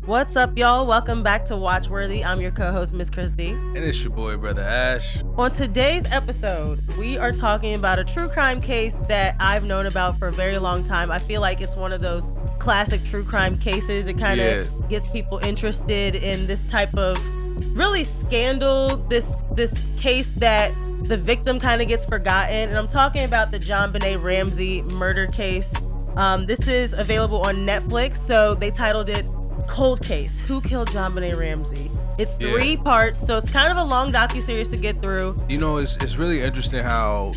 What's up, y'all? Welcome back to Watchworthy. I'm your co-host, Miss Chris D. And it's your boy, Brother Ash. On today's episode, we are talking about a true crime case that I've known about for a very long time. I feel like it's one of those classic true crime cases. It kind of gets people interested in this type of really scandal, this case that the victim kind of gets forgotten. And I'm talking about the JonBenét Ramsey murder case. This is available on Netflix, so they titled it Cold Case, Who Killed JonBenét Ramsey? It's three parts, so it's kind of a long docuseries to get through. You know, it's really interesting how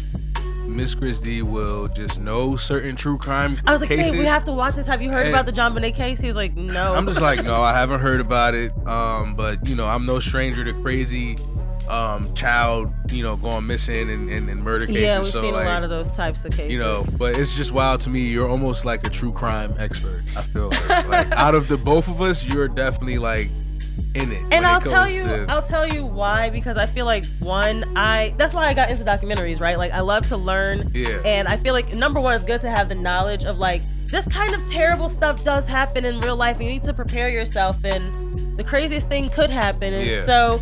Miss Chris D will just know certain true crime cases. I was like, hey, we have to watch this. Have you heard about the JonBenét case? He was like, no. I'm just like, no, I haven't heard about it. But, you know, I'm no stranger to crazy child, you know, going missing and murder cases. Yeah, we've seen a lot of those types of cases. You know, but it's just wild to me. You're almost like a true crime expert, I feel like out of the both of us, you're definitely like in it. And I'll tell you why, because I feel like that's why I got into documentaries, right? Like I love to learn. Yeah. And I feel like number one, it's good to have the knowledge of like this kind of terrible stuff does happen in real life and you need to prepare yourself, and the craziest thing could happen. And so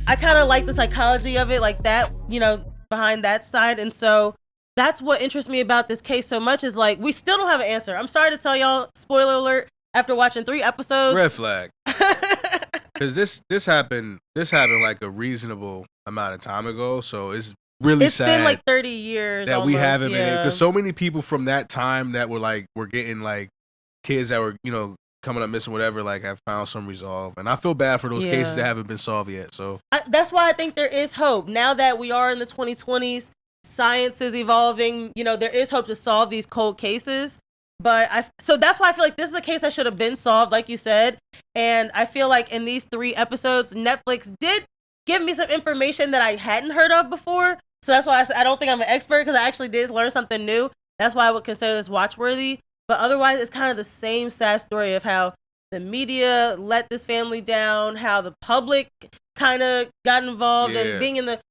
I kind of like the psychology of it, like that, you know, behind that side. And so that's what interests me about this case so much is like, we still don't have an answer. I'm sorry to tell y'all, spoiler alert, after watching 3 episodes. Red flag. Because this happened like a reasonable amount of time ago. So it's really sad. It's been like 30 years that almost, we haven't been in. Because so many people from that time that were getting like kids that were, you know, coming up missing, whatever, like have found some resolve, and I feel bad for those cases that haven't been solved yet. So that's why I think there is hope now that we are in the 2020s. Science is evolving. You know, there is hope to solve these cold cases. So that's why I feel like this is a case that should have been solved, like you said. And I feel like in these 3 episodes, Netflix did give me some information that I hadn't heard of before. So that's why I don't think I'm an expert, because I actually did learn something new. That's why I would consider this watchworthy. But otherwise, it's kind of the same sad story of how the media let this family down, how the public kind of got involved and being in the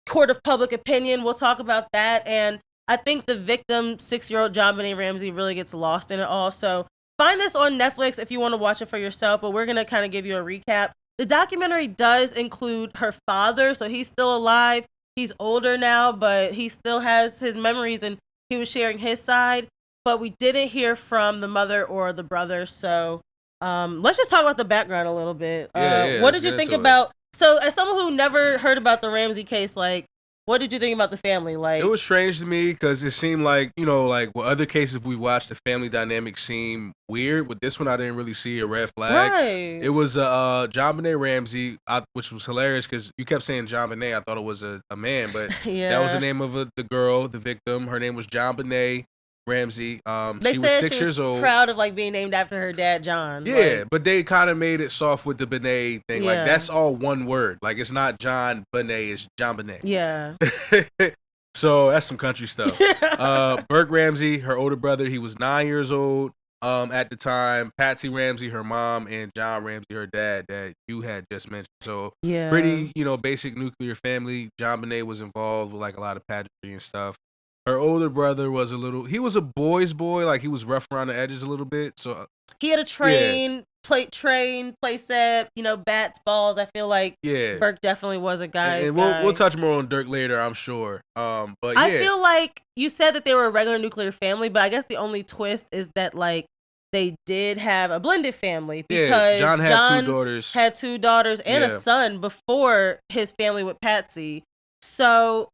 court of public opinion. We'll talk about that. And I think the victim, 6-year-old JonBenét Ramsey, really gets lost in it all. So find this on Netflix if you want to watch it for yourself. But we're going to kind of give you a recap. The documentary does include her father. So he's still alive. He's older now, but he still has his memories and he was sharing his side. But we didn't hear from the mother or the brother. So let's just talk about the background a little bit. What did you think about, so as someone who never heard about the Ramsey case, like, what did you think about the family? Like, it was strange to me because it seemed like, you know, like with other cases we watched, the family dynamic seemed weird. With this one, I didn't really see a red flag. Right. It was JonBenét Ramsey, which was hilarious because you kept saying JonBenét. I thought it was a man, but that was the name of the girl, the victim. Her name was JonBenét Ramsey. They she said was 6 she was years old. Proud of like being named after her dad, John. Yeah, but they kind of made it soft with the Benet thing. Like that's all one word. Like it's not John Benet, it's JonBenét. Yeah. So that's some country stuff. Burke Ramsey, her older brother, he was 9 years old at the time. Patsy Ramsey, her mom, and John Ramsey, her dad, that you had just mentioned. So pretty, you know, basic nuclear family. JonBenét was involved with like a lot of pageantry and stuff. Her older brother was he was a boy's boy, like he was rough around the edges a little bit. So he had a play set, you know, bats, balls. I feel like Burke definitely was a guy's guy. We'll touch more on Dirk later, I'm sure. But I feel like you said that they were a regular nuclear family, but I guess the only twist is that like they did have a blended family because John had 2 daughters and a son before his family with Patsy. So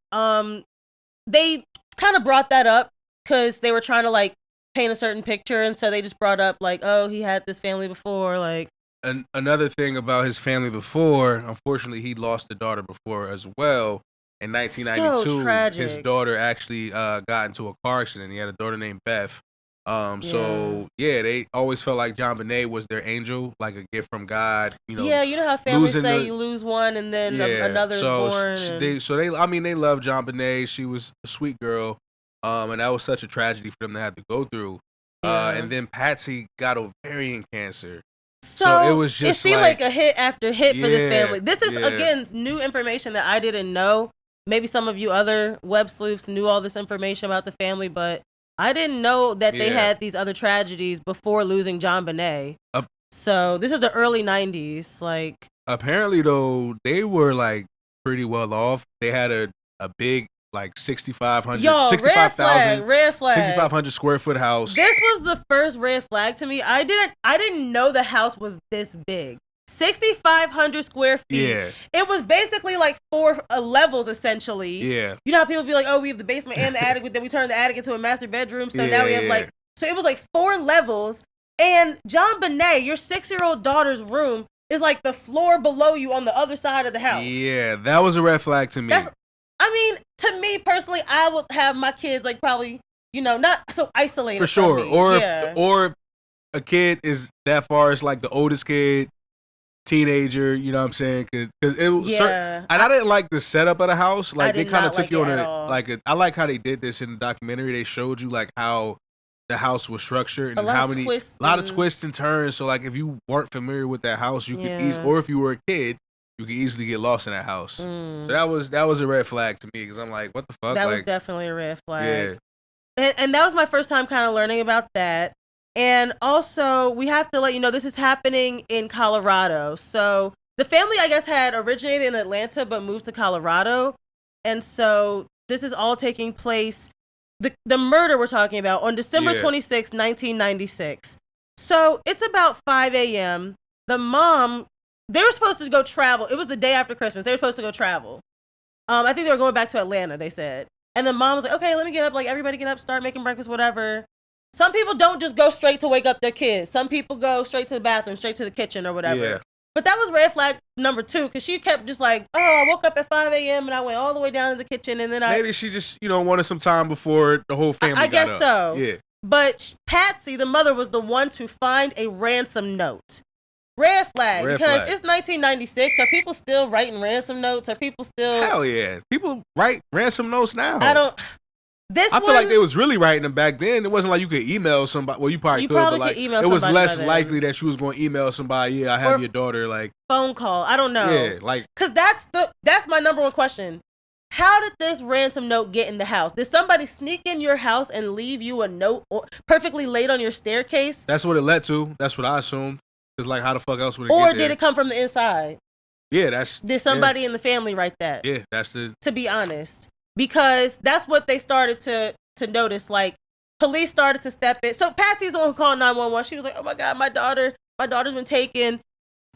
they kind of brought that up because they were trying to like paint a certain picture, and so they just brought up like, oh, he had this family before. Like, and another thing about his family before, unfortunately, he lost a daughter before as well. In 1992, his daughter actually got into a car accident. He had a daughter named Beth. So they always felt like JonBenét was their angel, like a gift from God. You know, you know how families say you lose one and then another is born. They love JonBenét. She was a sweet girl, and that was such a tragedy for them to have to go through. And then Patsy got ovarian cancer. So it was just seemed like a hit after hit for this family. This is again new information that I didn't know. Maybe some of you other web sleuths knew all this information about the family, but I didn't know that they had these other tragedies before losing JonBenét. So this is the early 90s. Like, apparently though, they were like pretty well off. They had a big like 65,000 red flag. 6,500 square foot house. This was the first red flag to me. I didn't know the house was this big. 6,500 square feet. Yeah. It was basically like 4 levels essentially. Yeah. You know how people be like, oh, we have the basement and the attic, but then we turned the attic into a master bedroom. So now we have like, so it was like 4 levels. And JonBenét, your 6-year-old daughter's room is like the floor below you on the other side of the house. Yeah, that was a red flag to me. I mean, to me personally, I would have my kids like probably, you know, not so isolated. For sure. From me. Or if a kid is that far as like the oldest kid, teenager, you know what I'm saying? Cause it was and I didn't like the setup of the house. Like they kind of took you on I like how they did this in the documentary. They showed you like how the house was structured and how many a lot of twists and turns. So like if you weren't familiar with that house, you could or if you were a kid, you could easily get lost in that house. So that was a red flag to me because I'm like, what the fuck? That was definitely a red flag. Yeah. And that was my first time kind of learning about that. And also, we have to let you know this is happening in Colorado. So the family, I guess, had originated in Atlanta but moved to Colorado. And so this is all taking place, the murder we're talking about, on December 26, 1996. So it's about 5 a.m. The mom, they were supposed to go travel. It was the day after Christmas. They were supposed to go travel. I think they were going back to Atlanta, they said. And the mom was like, okay, let me get up. Like, everybody get up, start making breakfast, whatever. Some people don't just go straight to wake up their kids. Some people go straight to the bathroom, straight to the kitchen or whatever. Yeah. But that was red flag number 2 because she kept just like, oh, I woke up at 5 a.m. and I went all the way down to the kitchen and then maybe she just, wanted some time before the whole family I guess got up. So. Yeah. But Patsy, the mother, was the one to find a ransom note. Red flag because it's 1996. Are people still writing ransom notes? Are people still... Hell yeah. People write ransom notes now. I feel like they was really writing them back then. It wasn't like you could email somebody. Well, you probably could, but like email it was less likely that you was going to email somebody. Yeah, I have your daughter. Like phone call. I don't know. Yeah, like because that's my number one question. How did this ransom note get in the house? Did somebody sneak in your house and leave you a note perfectly laid on your staircase? That's what it led to. That's what I assumed. Because like, how the fuck else would it Or get there? Did it come from the inside? Yeah, Did somebody in the family write that? Yeah, To be honest. Because that's what they started to notice. Like, police started to step in. So Patsy's the one who called 911. She was like, oh my God, my daughter's been taken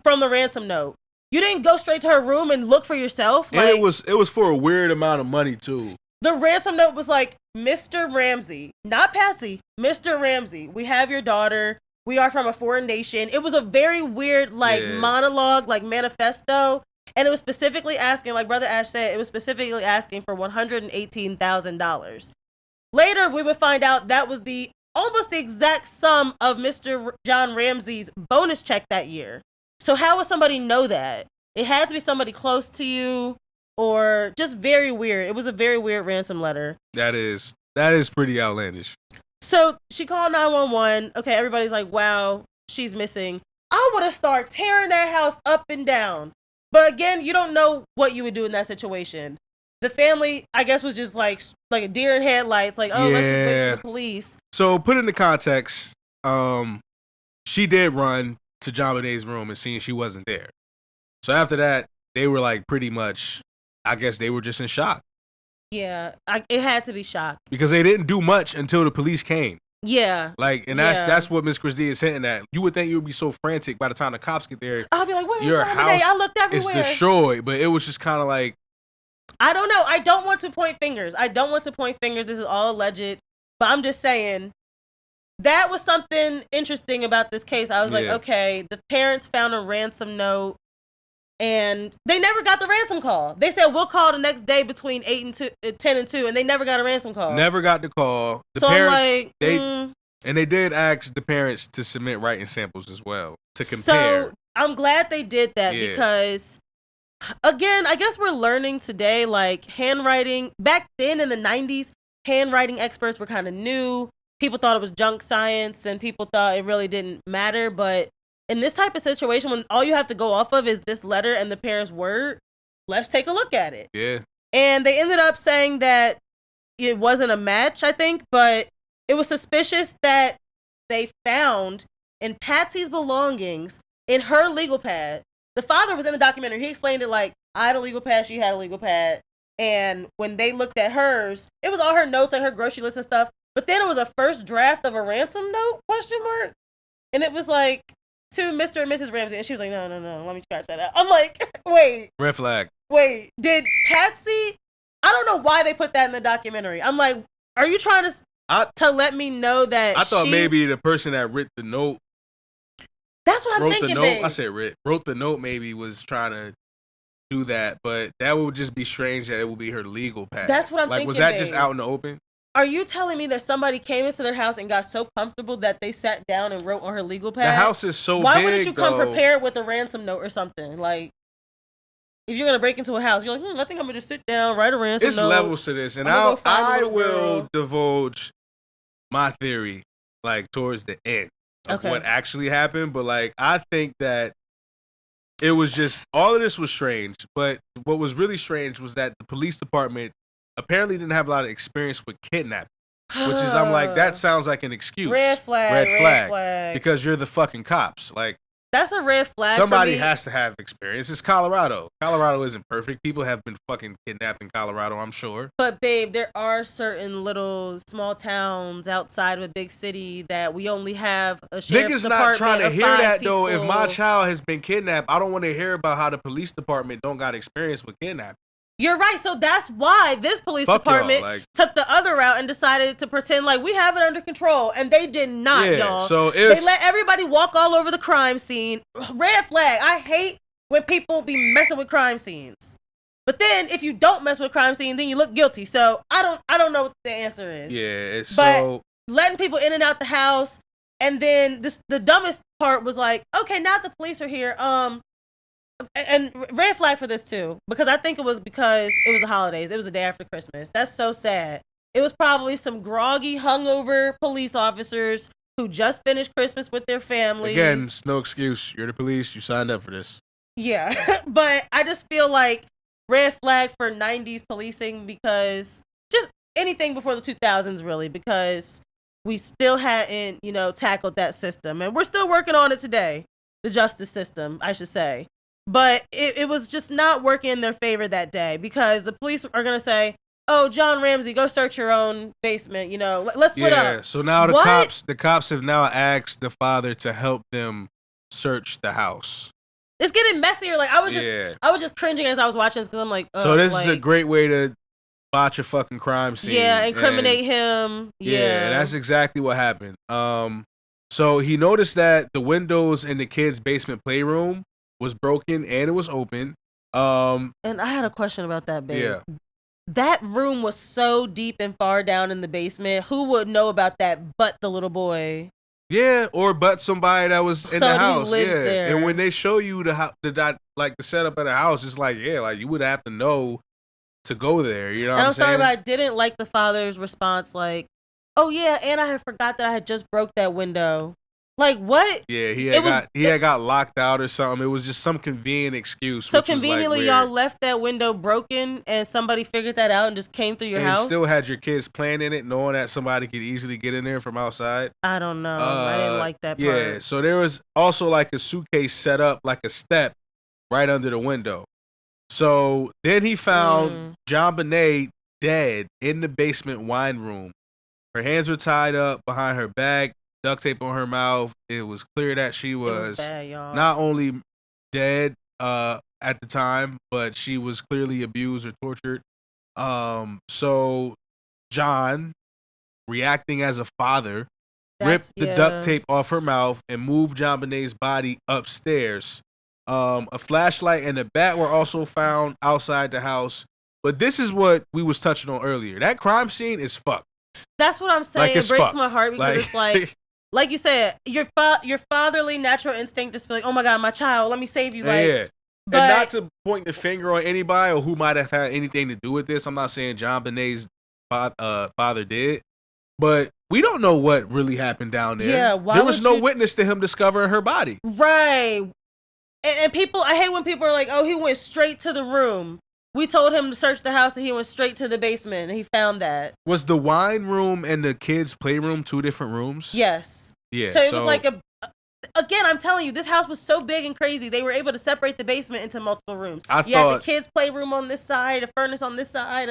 from the ransom note. You didn't go straight to her room and look for yourself? Like, and it was for a weird amount of money too. The ransom note was like, Mr. Ramsey, not Patsy, Mr. Ramsey, we have your daughter. We are from a foreign nation. It was a very weird monologue, like manifesto. And it was specifically asking, like Brother Ash said, it was specifically asking for $118,000. Later, we would find out that was almost the exact sum of Mr. John Ramsey's bonus check that year. So how would somebody know that? It had to be somebody close to you or just very weird. It was a very weird ransom letter. That is pretty outlandish. So she called 911. Okay, everybody's like, wow, she's missing. I would have started tearing that house up and down. But again, you don't know what you would do in that situation. The family, I guess, was just like a deer in headlights. Like, oh, let's just wait for the police. So put into context, she did run to JonBenét's room and seen she wasn't there. So after that, they were like pretty much, I guess they were just in shock. Yeah, it had to be shock. Because they didn't do much until the police came. Yeah. Like, and that's what Miss Christie is hinting at. You would think you would be so frantic by the time the cops get there. I'll be like, where's your house? I looked everywhere. It's destroyed, but it was just kind of like. I don't know. I don't want to point fingers. This is all alleged. But I'm just saying, that was something interesting about this case. I was like, okay, the parents found a ransom note. And they never got the ransom call. They said, we'll call the next day between 10 and 2. And they never got a ransom call. Never got the call. The parents, and they did ask the parents to submit writing samples as well to compare. So I'm glad they did that because, again, I guess we're learning today, like handwriting. Back then in the 90s, handwriting experts were kind of new. People thought it was junk science and people thought it really didn't matter. But in this type of situation, when all you have to go off of is this letter and the parents' word, let's take a look at it. Yeah. And they ended up saying that it wasn't a match, I think, but it was suspicious that they found in Patsy's belongings in her legal pad. The father was in the documentary. He explained it like, I had a legal pad, she had a legal pad. And when they looked at hers, it was all her notes, like her grocery list and stuff. But then it was a first draft of a ransom note, ? And it was like, to Mr. and Mrs. Ramsey. And she was like, no, let me scratch that out. I'm like, wait. Red flag. Wait, did Patsy? I don't know why they put that in the documentary. I'm like, are you trying to let me know that I thought maybe the person that wrote the note. That's what I'm thinking. I said wrote the note maybe was trying to do that, but that would just be strange that it would be her legal pad. That's what I'm thinking. Was that just out in the open? Are you telling me that somebody came into their house and got so comfortable that they sat down and wrote on her legal pad? The house is so big. Why wouldn't you come prepared with a ransom note or something? Like, if you're gonna break into a house, you're like, I think I'm gonna just sit down, write a ransom note. It's levels to this, and I will divulge my theory like towards the end of what actually happened. But like, I think that it was just all of this was strange. But what was really strange was that the police department apparently didn't have a lot of experience with kidnapping, which is, I'm like, that sounds like an excuse. Red flag. Because you're the fucking cops. Like, that's a red flag. Somebody has to have experience. It's Colorado. Colorado isn't perfect. People have been fucking kidnapped in Colorado, I'm sure. But babe, there are certain little small towns outside of a big city that we only have a sheriff's department. Niggas not trying to hear that people. though. If my child has been kidnapped, I don't want to hear about how the police department don't got experience with kidnapping. You're right. So that's why this police department took the other route and decided to pretend like we have it under control. And they did not, y'all. So they let everybody walk all over the crime scene. Red flag. I hate when people be messing with crime scenes. But then if you don't mess with a crime scene, then you look guilty. So I don't know what the answer is. Yeah, but letting people in and out the house. And then the dumbest part was like, okay, now the police are here. And red flag for this too, because I think it was because it was the holidays. It was the day after Christmas. That's so sad. It was probably some groggy, hungover police officers who just finished Christmas with their family. Again, it's no excuse. You're the police. You signed up for this. Yeah, but I just feel like red flag for 90s policing, because just anything before the 2000s, really, because we still hadn't, tackled that system. And we're still working on it today. The justice system, I should say. But it was just not working in their favor that day, because the police are going to say, oh, John Ramsey, go search your own basement. Let's split up. Yeah, so now the cops have now asked the father to help them search the house. It's getting messier. Like, I was just cringing as I was watching this, because I'm like, so this is a great way to botch a fucking crime scene. Yeah, incriminate him. Yeah, that's exactly what happened. So he noticed that the windows in the kids' basement playroom was broken and it was open. And I had a question about that, babe. Yeah. That room was so deep and far down in the basement. Who would know about that but the little boy? Yeah, or but somebody that was in the house. Who lives there. And when they show you the setup of the house, it's like, you would have to know to go there. You know what I'm saying? I'm sorry, but I didn't like the father's response, like, oh yeah, and I had forgot that I had just broke that window. Like, what? Yeah, he had got locked out or something. It was just some convenient excuse. So conveniently, y'all left that window broken, and somebody figured that out and just came through your house? And still had your kids playing in it, knowing that somebody could easily get in there from outside? I don't know. I didn't like that part. Yeah, so there was also like a suitcase set up like a step right under the window. So then he found JonBenét dead in the basement wine room. Her hands were tied up behind her back, duct tape on her mouth. It was clear that she was bad, y'all. not only dead at the time, but she was clearly abused or tortured. So John, reacting as a father, ripped the duct tape off her mouth and moved JonBenét's body upstairs. A flashlight and a bat were also found outside the house. But this is what we was touching on earlier. That crime scene is fucked. That's what I'm saying. It breaks my heart, because it's like you said, your fatherly natural instinct is to be like, oh my God, my child, let me save you. Yeah. But, and not to point the finger on anybody or who might have had anything to do with this. I'm not saying JonBenét's father did, but we don't know what really happened down there. Yeah, there was no witness to him discovering her body. Right. And people, I hate when people are like, oh, he went straight to the room. We told him to search the house and he went straight to the basement and he found that. Was the wine room and the kids' playroom two different rooms? Yes. Yeah. So it was like again, I'm telling you, this house was so big and crazy. They were able to separate the basement into multiple rooms. You had the kids' playroom on this side, a furnace on this side,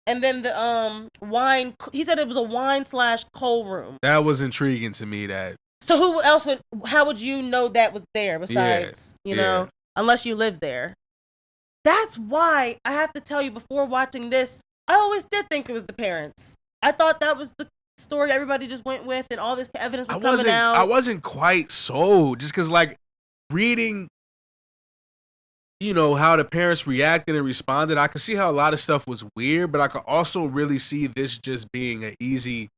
and then the wine. He said it was a wine/coal room. That was intriguing to me. That. So who else would? How would you know that was there besides you know, unless you lived there? That's why I have to tell you, before watching this, I always did think it was the parents. I thought that was the story everybody just went with, and all this evidence was coming out. I wasn't quite sold, just because, like, reading, you know, how the parents reacted and responded, I could see how a lot of stuff was weird, but I could also really see this just being an easy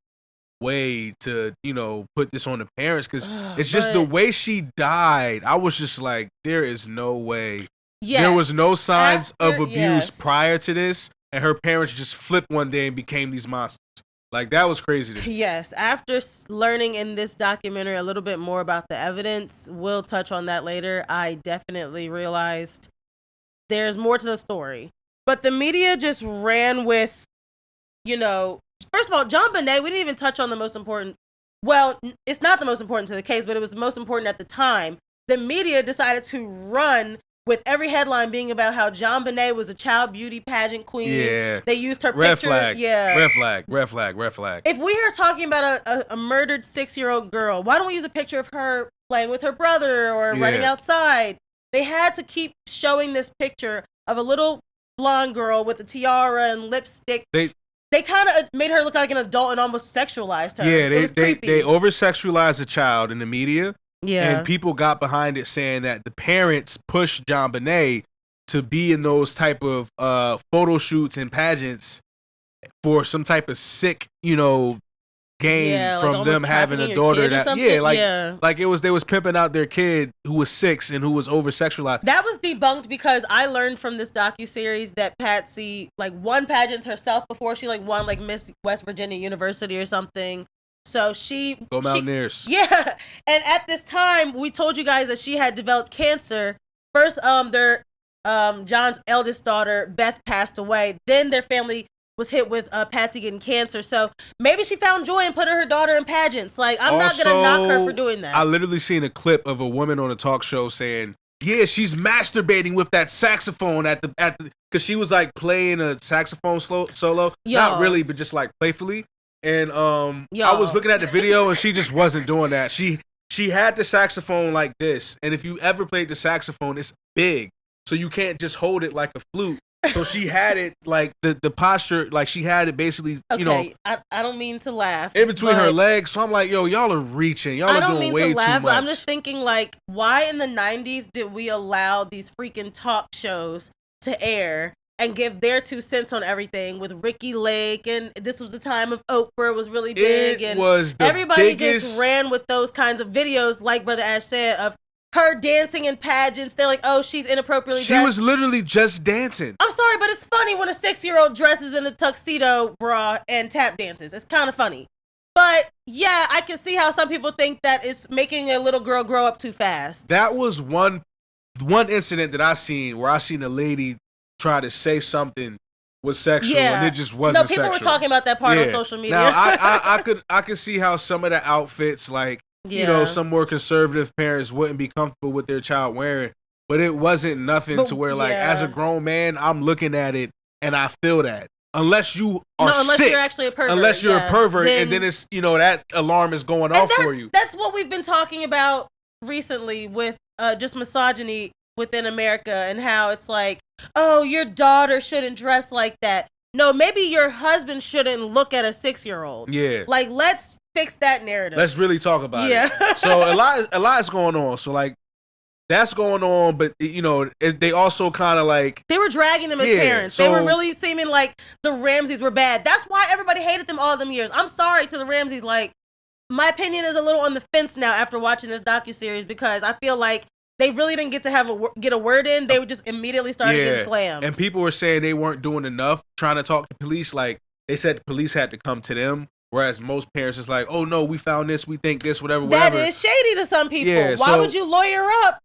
way to, you know, put this on the parents, because it's just the way she died. I was just like, there is no way. Yes. There was no signs of abuse prior to this, and her parents just flipped one day and became these monsters. Like, that was crazy to me. Yes. After learning in this documentary a little bit more about the evidence, we'll touch on that later, I definitely realized there's more to the story. But the media just ran with, you know, first of all, JonBenét, we didn't even touch on the most important. Well, it's not the most important to the case, but it was the most important at the time. The media decided to run with every headline being about how JonBenét was a child beauty pageant queen. Yeah. They used her picture. Flag. Yeah. Red flag. Red flag. Red flag. If we are talking about a murdered 6-year-old girl, why don't we use a picture of her playing with her brother or running outside? They had to keep showing this picture of a little blonde girl with a tiara and lipstick. They kind of made her look like an adult and almost sexualized her. Yeah, they over-sexualized the child in the media. Yeah. And people got behind it, saying that the parents pushed JonBenét to be in those type of photo shoots and pageants for some type of sick, you know, gain from them having a daughter that like it was, they was pimping out their kid who was 6 and who was over sexualized. That was debunked because I learned from this docuseries that Patsy like won pageants herself before she like won like Miss West Virginia University or something. So Go Mountaineers. Yeah. And at this time, we told you guys that she had developed cancer. First, John's eldest daughter, Beth, passed away. Then their family was hit with Patsy getting cancer. So maybe she found joy in putting her daughter in pageants. Like, I'm not going to knock her for doing that. I literally seen a clip of a woman on a talk show saying, yeah, she's masturbating with that saxophone at the because she was like playing a saxophone solo. Not really, but just like playfully. And I was looking at the video and she just wasn't doing that. She had the saxophone like this. And if you ever played the saxophone, it's big. So you can't just hold it like a flute. So she had it like the posture, like she had it basically, you know. I don't mean to laugh. In between her legs. So I'm like, yo, y'all are reaching. Y'all are doing way too much. I don't mean to laugh, but I'm just thinking like, why in the 90s did we allow these freaking talk shows to air and give their 2 cents on everything with Ricky Lake, and this was the time of Oprah was really big, and everybody just ran with those kinds of videos, like Brother Ash said, of her dancing in pageants. They're like, oh, she's inappropriately dressed. She was literally just dancing. I'm sorry, but it's funny when a 6-year-old dresses in a tuxedo bra and tap dances. It's kind of funny. But yeah, I can see how some people think that it's making a little girl grow up too fast. That was one incident that I seen where I seen a lady try to say something was sexual and it just wasn't sexual. No, people were talking about that part on social media. Now, I could see how some of the outfits, like, you know, some more conservative parents wouldn't be comfortable with their child wearing, but it wasn't nothing to where, like, as a grown man, I'm looking at it and I feel that. Unless you are sick. You're actually a pervert. Unless you're a pervert, and then it's, you know, that alarm is going off for you. That's what we've been talking about recently with just misogyny within America, and how it's like, oh, your daughter shouldn't dress like that. No, maybe your husband shouldn't look at a 6-year-old. Yeah. Like, let's fix that narrative. Let's really talk about it. So a lot is going on. So like, that's going on, but you know, they also kind of like, they were dragging them as parents. So, they were really seeming like the Ramseys were bad. That's why everybody hated them all them years. I'm sorry to the Ramseys. Like, my opinion is a little on the fence now after watching this docuseries, because I feel like they really didn't get to get a word in. They would just immediately start getting slammed. And people were saying they weren't doing enough trying to talk to police. Like, they said the police had to come to them. Whereas most parents is like, oh no, we found this, we think this, whatever. That is shady to some people. Yeah, why would you lawyer up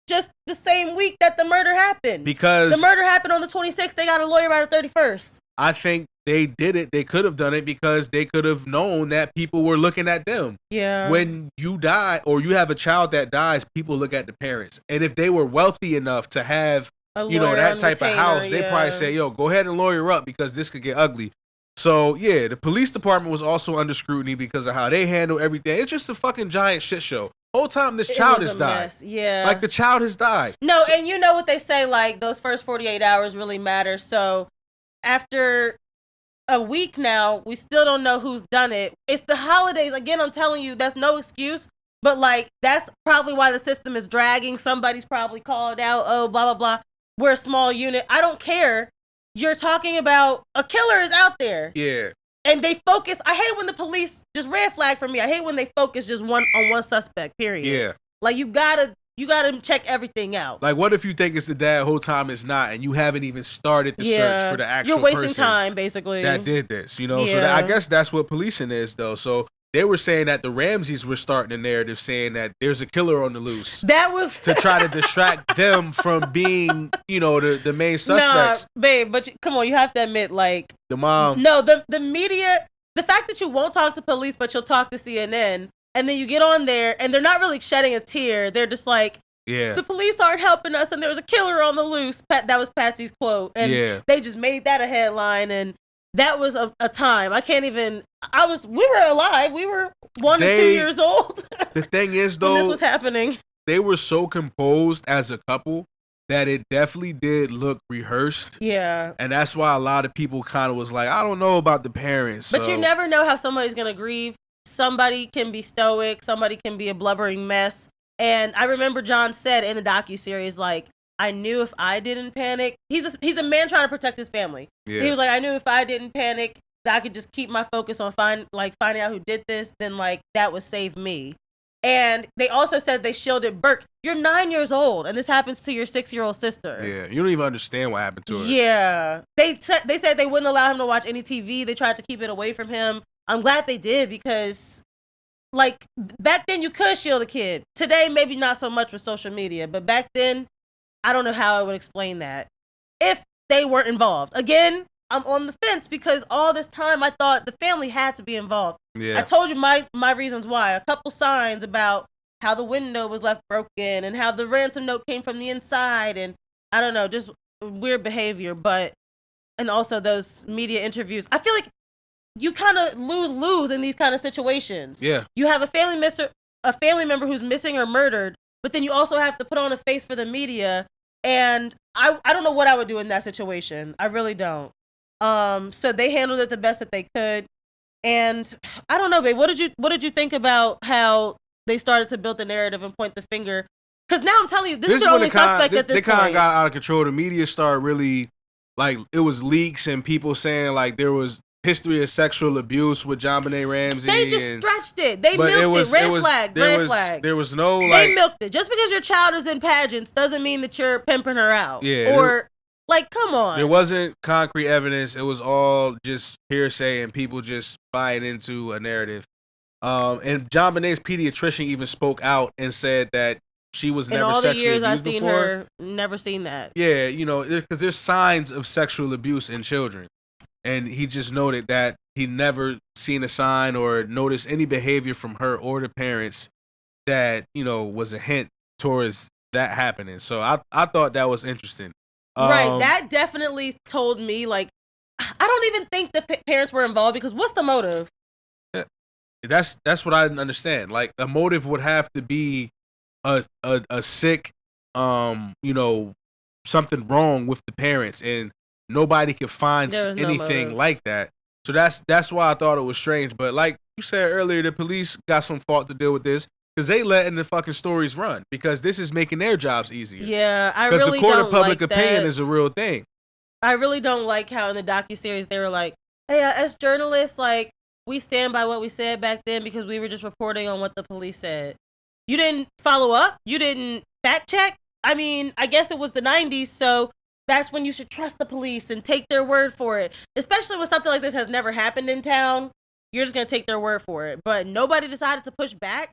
just the same week that the murder happened? Because the murder happened on the 26th. They got a lawyer by the 31st. I think they did it. They could have done it because they could have known that people were looking at them. Yeah. When you die or you have a child that dies, people look at the parents. And if they were wealthy enough to have, that type of house, they probably say, yo, go ahead and lawyer up because this could get ugly. So, yeah, the police department was also under scrutiny because of how they handle everything. It's just a fucking giant shit show. Whole time this child has died. Yeah. Like, the child has died. No, and you know what they say, like, those first 48 hours really matter. So, after a week now, we still don't know who's done it. It's the holidays. Again, I'm telling you, that's no excuse. But, like, that's probably why the system is dragging. Somebody's probably called out, oh, blah, blah, blah. We're a small unit. I don't care. You're talking about a killer is out there. Yeah. And they focus. I hate when the police just red flag for me. I hate when they focus just on one suspect, period. Yeah. Like, you gotta check everything out. Like, what if you think it's the dad whole time it's not, and you haven't even started the search for the actual person? You're wasting time, basically. That did this, So I guess that's what policing is, though. So they were saying that the Ramseys were starting a narrative saying that there's a killer on the loose. That was to try to distract them from being, the main suspects. Nah, babe, but come on, you have to admit, like, the mom. No, the media, the fact that you won't talk to police, but you'll talk to CNN, and then you get on there, and they're not really shedding a tear. They're just like, yeah, the police aren't helping us, and there was a killer on the loose. That was Patsy's quote, and they just made that a headline, and that was a time. I can't even. We were alive. We were 1 to 2 years old. The thing is, though, when this was happening, they were so composed as a couple that it definitely did look rehearsed. Yeah. And that's why a lot of people kind of was like, I don't know about the parents. But you never know how somebody's going to grieve. Somebody can be stoic. Somebody can be a blubbering mess. And I remember John said in the docuseries, like, I knew if I didn't panic, he's a man trying to protect his family. Yeah. So he was like, I knew if I didn't panic, that I could just keep my focus on finding out who did this, then, like, that would save me. And they also said they shielded Burke. You're 9 years old, and this happens to your 6-year-old sister. Yeah, you don't even understand what happened to her. Yeah. They said they wouldn't allow him to watch any TV. They tried to keep it away from him. I'm glad they did because, like, back then you could shield a kid. Today, maybe not so much with social media, but back then, I don't know how I would explain that if they weren't involved. Again, I'm on the fence because all this time I thought the family had to be involved. Yeah. I told you my reasons why. A couple signs about how the window was left broken and how the ransom note came from the inside, and I don't know, just weird behavior. And also those media interviews. I feel like you kind of lose in these kind of situations. Yeah. You have a family member who's missing or murdered, but then you also have to put on a face for the media. And I don't know what I would do in that situation. I really don't. So they handled it the best that they could. And I don't know, babe. What did you think about how they started to build the narrative and point the finger? Because now I'm telling you, this is the only suspect at this point. They kind of got out of control. The media started really, like, it was leaks and people saying, like, there was history of sexual abuse with JonBenét Ramsey. They just stretched it. They milked it. Red flag. There was no, like... They milked it. Just because your child is in pageants doesn't mean that you're pimping her out. Yeah. Or... Like, come on. There wasn't concrete evidence. It was all just hearsay and people just buying into a narrative. And JonBenét's pediatrician even spoke out and said that she was never sexually abused before. In all the years I've seen her, never seen that. Yeah, because there's signs of sexual abuse in children. And he just noted that he never seen a sign or noticed any behavior from her or the parents that, was a hint towards that happening. So I thought that was interesting. Right, that definitely told me, like, I don't even think the parents were involved because what's the motive? That's what I didn't understand. Like, the motive would have to be a sick, something wrong with the parents, and nobody could find anything like that. So that's why I thought it was strange. But like you said earlier, the police got some fault to deal with this. Because they letting the fucking stories run. Because this is making their jobs easier. Yeah, I really don't like that. Because the court of public opinion is a real thing. I really don't like how in the docuseries they were like, hey, as journalists, like, we stand by what we said back then because we were just reporting on what the police said. You didn't follow up? You didn't fact check? I mean, I guess it was the 90s, so that's when you should trust the police and take their word for it. Especially when something like this has never happened in town. You're just going to take their word for it. But nobody decided to push back.